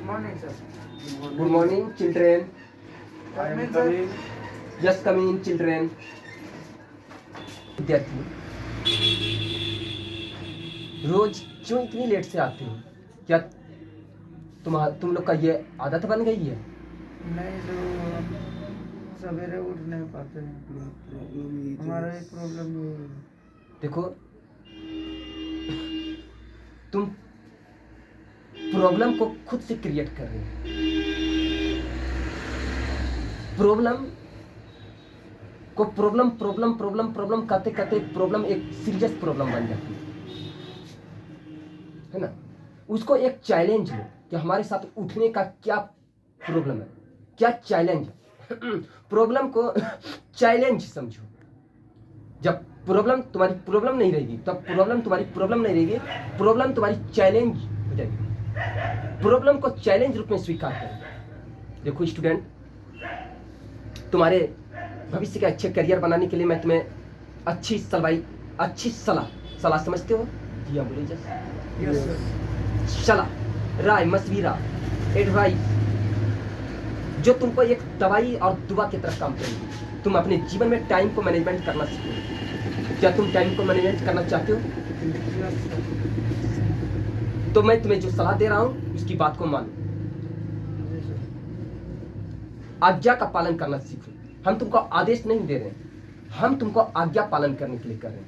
morning, sir. Good morning, children. I am coming. Just come in, children. विद्यार्थी रोज क्यों इतनी late से आते हो? क्या तुम लोग का ये आदत बन गई है? नहीं तो सवेरे उठ नहीं पाते हैं। हमारा एक प्रॉब्लम ये है। देखो, तुम प्रॉब्लम को खुद से क्रिएट कर रहे हो। प्रॉब्लम को प्रॉब्लम कहते कहते प्रॉब्लम एक सीरियस प्रॉब्लम बन जाती है ना। उसको एक चैलेंज लो कि हमारे साथ उठने का क्या प्रॉब्लम है, क्या चैलेंज है। प्रॉब्लम को चैलेंज समझो। जब प्रॉब्लम तुम्हारी प्रॉब्लम नहीं रहेगी तब प्रॉब्लम तुम्हारी प्रॉब्लम नहीं रहेगी, प्रॉब्लम तुम्हारी चैलेंज हो जाएगी। प्रॉब्लम को चैलेंज रूप में स्वीकार करो। देखो स्टूडेंट, तुम्हारे भविष्य के अच्छे करियर बनाने के लिए मैं तुम्हें अच्छी सलाह समझते हो? जी हाँ, बोलिए। Yes sir. सलाह, राय, मशविरा, एडवाइस जो तुमको एक दवाई और दुआ की तरह काम करेगी। तुम अपने जीवन में टाइम को मैनेजमेंट करना सीखो। क्या तुम टाइम को मैनेजमेंट करना चाहते हो? तो मैं तुम्हें जो सलाह दे रहा हूं उसकी बात को मानो। आज्ञा का पालन करना सीखो। हम तुमको आदेश नहीं दे रहे हैं, हम तुमको आज्ञा पालन करने के लिए कर रहे हैं।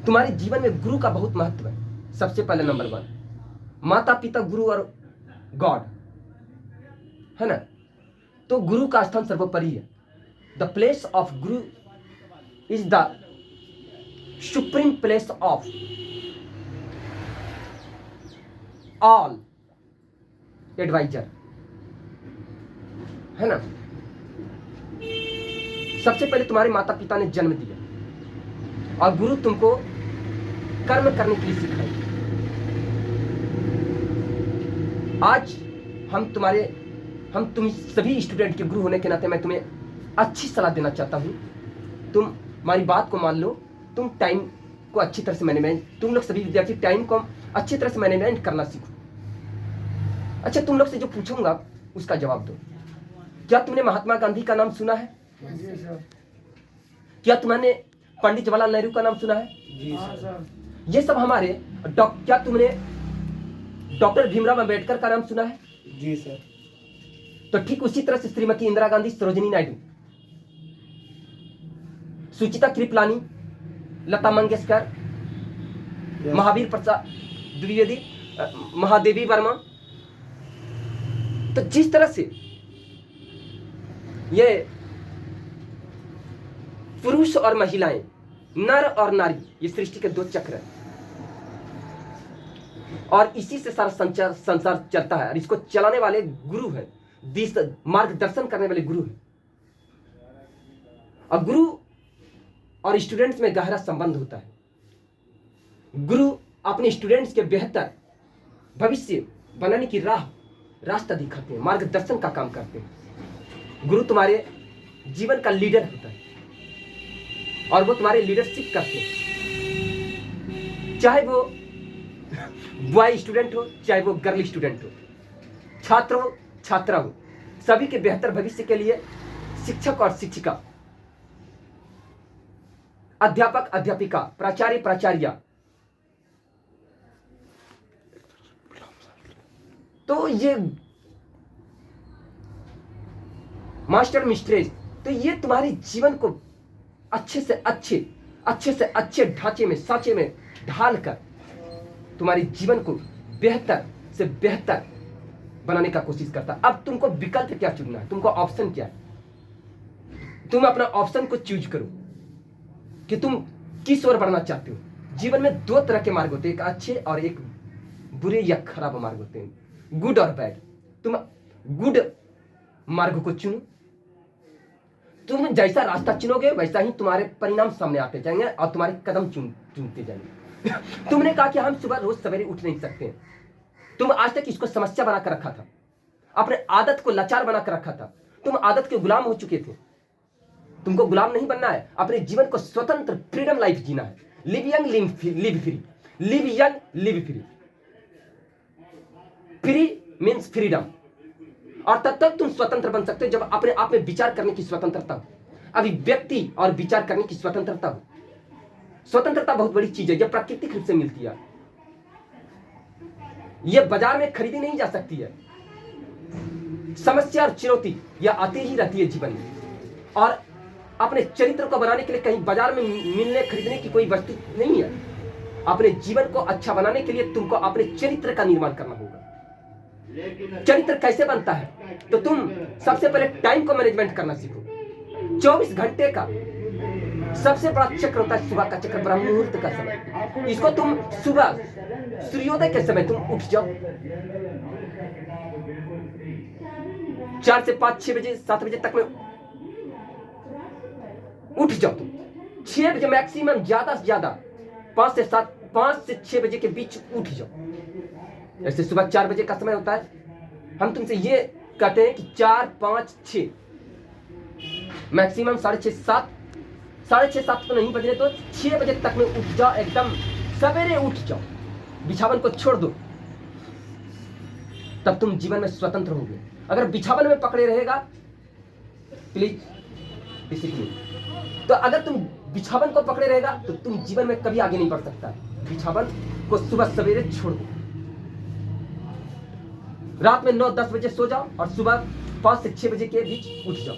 तुम्हारे जीवन में गुरु का बहुत महत्व है। सबसे पहले नंबर 1, माता पिता, गुरु और गॉड, है ना। तो गुरु का स्थान सर्वोपरि है। The place of guru is the supreme place of all advisor, है ना। सबसे पहले तुम्हारे माता पिता ने जन्म दिया और गुरु तुमको कर्म करने के लिए सिखाए। आज तुम सभी स्टूडेंट के गुरु होने के नाते मैं तुम्हें अच्छी सलाह देना चाहता हूं। तुम हमारी बात को मान लो। तुम टाइम को अच्छी तरह से मैनेजमेंट, तुम लोग सभी विद्यार्थी टाइम को अच्छी तरह से मैनेजमेंट करना सीखो। अच्छा, तुम लोग से जो पूछूंगा उसका जवाब दो। क्या तुमने महात्मा गांधी का नाम सुना है? जी सर। क्या तुमने पंडित जवाहरलाल नेहरू का नाम सुना है? जी सर। ये सब हमारे क्या तुमने डॉक्टर भीमराव अंबेडकर का नाम सुना है? जी सर। तो ठीक उसी तरह से श्रीमती इंदिरा गांधी, सरोजिनी नायडू, सुचिता कृपलानी, लता मंगेशकर, महावीर प्रसाद द्विवेदी, महादेवी वर्मा। तो जिस तरह से ये पुरुष और महिलाएं, नर और नारी, ये सृष्टि के 2 चक्र हैं और इसी से सारा संसार चलता है। और इसको चलाने वाले गुरु हैं, मार्गदर्शन करने वाले गुरु हैं। और गुरु और स्टूडेंट्स में गहरा संबंध होता है। गुरु अपने स्टूडेंट्स के बेहतर भविष्य बनाने की रास्ता दिखाते हैं, मार्गदर्शन का काम करते हैं। गुरु तुम्हारे जीवन का लीडर होता है और वो तुम्हारे लीडरशिप करते हैं। चाहे वो बॉय स्टूडेंट हो, चाहे वो गर्ल स्टूडेंट हो, छात्र हो, छात्रा हो, सभी के बेहतर भविष्य के लिए शिक्षक और शिक्षिका, अध्यापक, अध्यापिका, प्राचार्य, प्राचार्या, तो ये मास्टर, मिस्ट्रेस, तो ये तुम्हारे जीवन को अच्छे से अच्छे ढांचे में, साँचे में ढालकर तुम्हारे जीवन को बेहतर से बेहतर बनाने का कोशिश करता है। अब तुमको विकल्प क्या चुनना है, तुमको ऑप्शन क्या है। तुम अपना ऑप्शन को चूज करो कि तुम किस ओर बढ़ना चाहते हो। जीवन में 2 तरह के मार्ग होते हैं, एक अच्छे और एक बुरे या खराब मार्ग होते हैं, गुड और बैड। तुम गुड मार्ग को चुनो। तुम जैसा रास्ता चुनोगे वैसा ही तुम्हारे परिणाम सामने आते जाएंगे और तुम्हारे कदम चुनते जाएंगे। तुमने कहा कि हम सुबह रोज सवेरे उठ नहीं सकते हैं। तुम आज तक इसको समस्या बनाकर रखा था, अपने आदत को लाचार बनाकर रखा था। तुम आदत के गुलाम हो चुके थे। तुमको गुलाम नहीं बनना है, अपने जीवन को स्वतंत्र फ्रीडम लाइफ जीना है। Live young, live free, live young, live free. Free means freedom. और तब तक तुम स्वतंत्र बन सकते हो जब अपने आप में विचार करने की स्वतंत्रता हो, अभिव्यक्ति और विचार करने की स्वतंत्रता हो। स्वतंत्रता बहुत बड़ी चीज है, जब प्राकृतिक रूप से मिलती है, यह बाजार में खरीदी नहीं जा सकती है। समस्या और चुनौती यह आती ही रहती है जीवन में, और अपने चरित्र को बनाने के लिए कहीं बाजार में मिलने खरीदने की कोई वस्तु नहीं है। अपने जीवन को अच्छा बनाने के लिए तुमको अपने चरित्र का निर्माण करना होगा। चरित्र कैसे बनता है? तो तुम सबसे पहले टाइम को मैनेजमेंट करना सीखो। 24 घंटे का सबसे बड़ा चक्र होता है सुबह का चक्र, ब्रह्म मुहूर्त का समय। इसको तुम सुबह सूर्योदय के समय तुम उठ जाओ, 4 से 5, 6 बजे, 7 बजे तक में उठ जाओ तुम। 6 बजे मैक्सिमम, ज्यादा से ज्यादा 5 से 6 बजे के बीच उठ जाओ। ऐसे सुबह 4 बजे का समय होता है, हम तुमसे ये कहते हैं कि 4, 5, 6 मैक्सिमम 6:30, 7, 6:30 तो नहीं बजने, तो 6 बजे तक में उठ जाओ। एकदम सवेरे उठ जाओ, बिछावन को छोड़ दो, तब तुम जीवन में स्वतंत्र होगे। अगर बिछावन में पकड़े रहेगा, प्लीज डिसिप्लिन, तो अगर तुम बिछावन को पकड़े रहेगा तो तुम जीवन में कभी आगे नहीं बढ़ सकता। बिछावन को सुबह सवेरे छोड़ दो, रात में 9-10 बजे सो जाओ और सुबह 5 से 6 बजे के बीच उठ जाओ।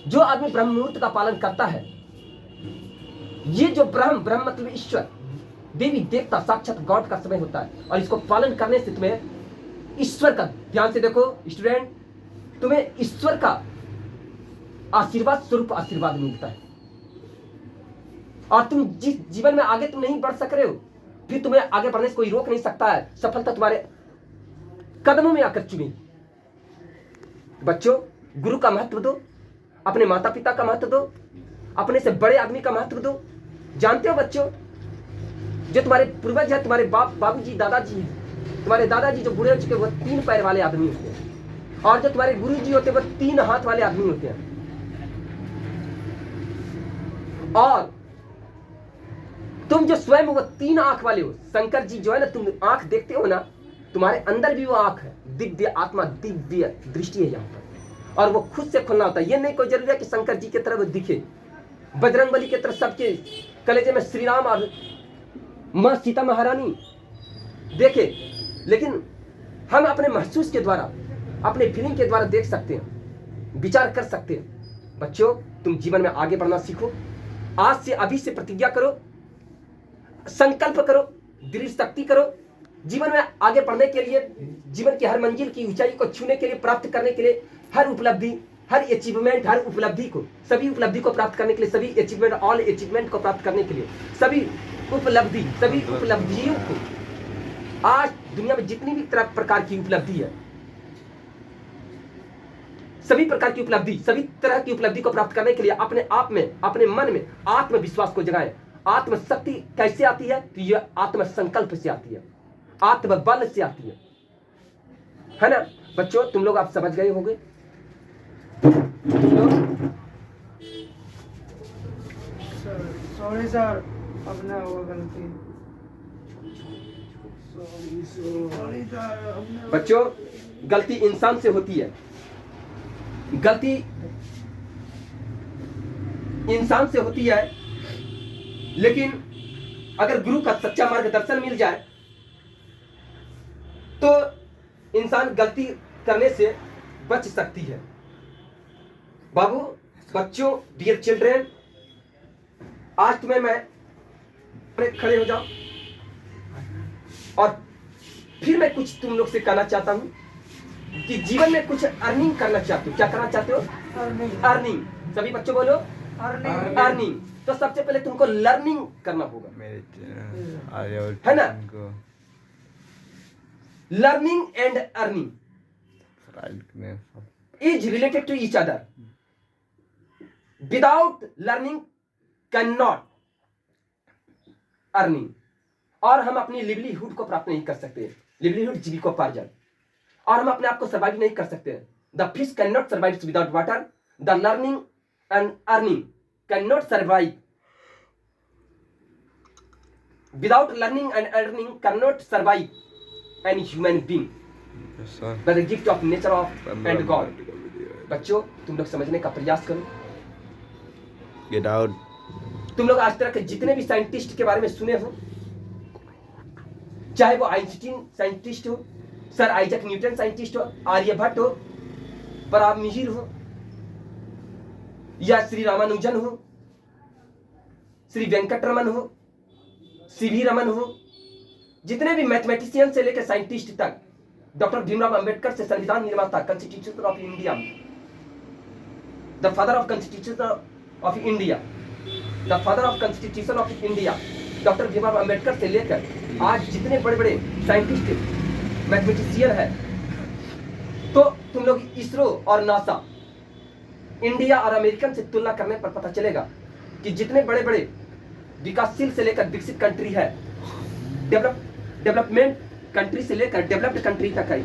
जो आदमी ब्रह्म मुहूर्त का पालन करता है, ये जो ब्रह्म मतलब ईश्वर, देवी देवता, साक्षात गॉड का समय होता है, और इसको पालन करने से तुम्हें ईश्वर का, ध्यान से देखो स्टूडेंट, तुम्हें ईश्वर का आशीर्वाद स्वरूप आशीर्वाद मिलता है। और तुम जिस जीवन में आगे तुम नहीं बढ़ सक रहे हो, फिर तुम्हें आगे बढ़ने से कोई रोक नहीं सकता है। सफलता तुम्हारे कदमों में आकर चुनेगी। बच्चों, गुरु का महत्व दो, अपने माता पिता का महत्व दो, अपने से बड़े आदमी का महत्व दो। जानते हो बच्चों, जो तुम्हारे पूर्वज है, तुम्हारे बाबूजी, दादाजी, तुम्हारे दादाजी जो बूढ़े हो चुके, वो 3 पैर वाले आदमी होते हैं, और जो तुम्हारे गुरुजी होते हैं, वो 3 हाथ वाले आदमी होते हैं। और तुम जो स्वयं वो 3 आंख वाले हो, शंकर जी जो है ना, तुम आंख देखते हो ना, तुम्हारे अंदर भी वो आंख है, दिव्य आत्मा, दिव्य दृष्टि है यहाँ पर, और वो खुद से खुलना होता है। ये नहीं कोई जरूरी है कि शंकर जी की तरह वो दिखे, बजरंगबली की तरह सबके कलेजे में श्री राम और मां सीता महारानी देखे, लेकिन हम अपने महसूस के द्वारा, अपने फीलिंग के द्वारा देख सकते हैं, विचार कर सकते हैं। बच्चों, तुम जीवन में आगे बढ़ना सीखो। आज से, अभी से प्रतिज्ञा करो, संकल्प करो, दृढ़ शक्ति करो, जीवन में आगे बढ़ने के लिए, जीवन की हर मंजिल की ऊंचाई को छूने के लिए, प्राप्त करने के लिए, हर उपलब्धि, हर अचीवमेंट, हर उपलब्धि को, सभी उपलब्धि को प्राप्त करने के लिए, सभी अचीवमेंट, ऑल अचीवमेंट को प्राप्त करने के लिए, सभी उपलब्धियों को, आज दुनिया में जितनी भी प्रकार की उपलब्धि है, सभी प्रकार की उपलब्धि, सभी तरह की उपलब्धि को प्राप्त करने के लिए अपने आप में, अपने मन में आत्मविश्वास को जगाएं। आत्मशक्ति कैसे आती है? तो यह आत्मसंकल्प से आती है, आत्मबल से आती है ना बच्चों? तुम लोग आप समझ गए होंगे। सॉरी सर, अपना हुआ गलती। Sorry sir. बच्चों, गलती इंसान से होती है, गलती इंसान से होती है, लेकिन अगर गुरु का सच्चा मार्गदर्शन मिल जाए तो इंसान गलती करने से बच सकती है। बाबू, बच्चों, डियर चिल्ड्रेन, आज तुम्हें मैं खड़े हो जाओ, और फिर मैं कुछ तुम लोग से कहना चाहता हूं कि जीवन में कुछ अर्निंग करना चाहते हो। क्या करना चाहते हो? अर्निंग। सभी बच्चों बोलो अर्निंग। तो सबसे पहले तुमको लर्निंग करना होगा, है ना? Learning and earning is related to each other. Without learning can not earning. और हम अपनी लिवलीहुड को प्राप्त नहीं कर सकते, लिवलीहुड जीविकोपार्जन, और हम अपने आप को सर्वाइव नहीं कर सकते। The fish can not survive without water, the learning and earning can not survive without learning and earning cannot survive any human being. Yes, sir. by the gift of nature of Remember, and I'm God. going to come with you. बच्चों, तुम लोग समझने का प्रयास करो। Get out. तुम लोग आज तक के जितने भी साइंटिस्ट के बारे में सुने हो, चाहे वो आइंस्टीन साइंटिस्ट हो, सर आइजक न्यूटन साइंटिस्ट हो, आर्यभट्ट हो, पराग मिहिर हो, या श्री रामानुजन हो, श्री वेंकटरमन हो, सीवी रमन हो, जितने भी मैथमेटिशियन से लेकर साइंटिस्ट तक, डॉक्टर भीमराव अंबेडकर से संविधान निर्माता, constitution of India, the father of constitution of India, the father of constitution of India, doctor Bhimrao Ambedkar से लेकर आज जितने बड़े बड़े साइंटिस्ट मैथमेटिशियन है, तो तुम लोग इसरो और नासा, इंडिया और अमेरिकन से तुलना करने पर पता चलेगा कि जितने बड़े बड़े विकासशील से लेकर विकसित कंट्री है, डेवलपमेंट कंट्री से लेकर डेवलप्ड कंट्री तक है।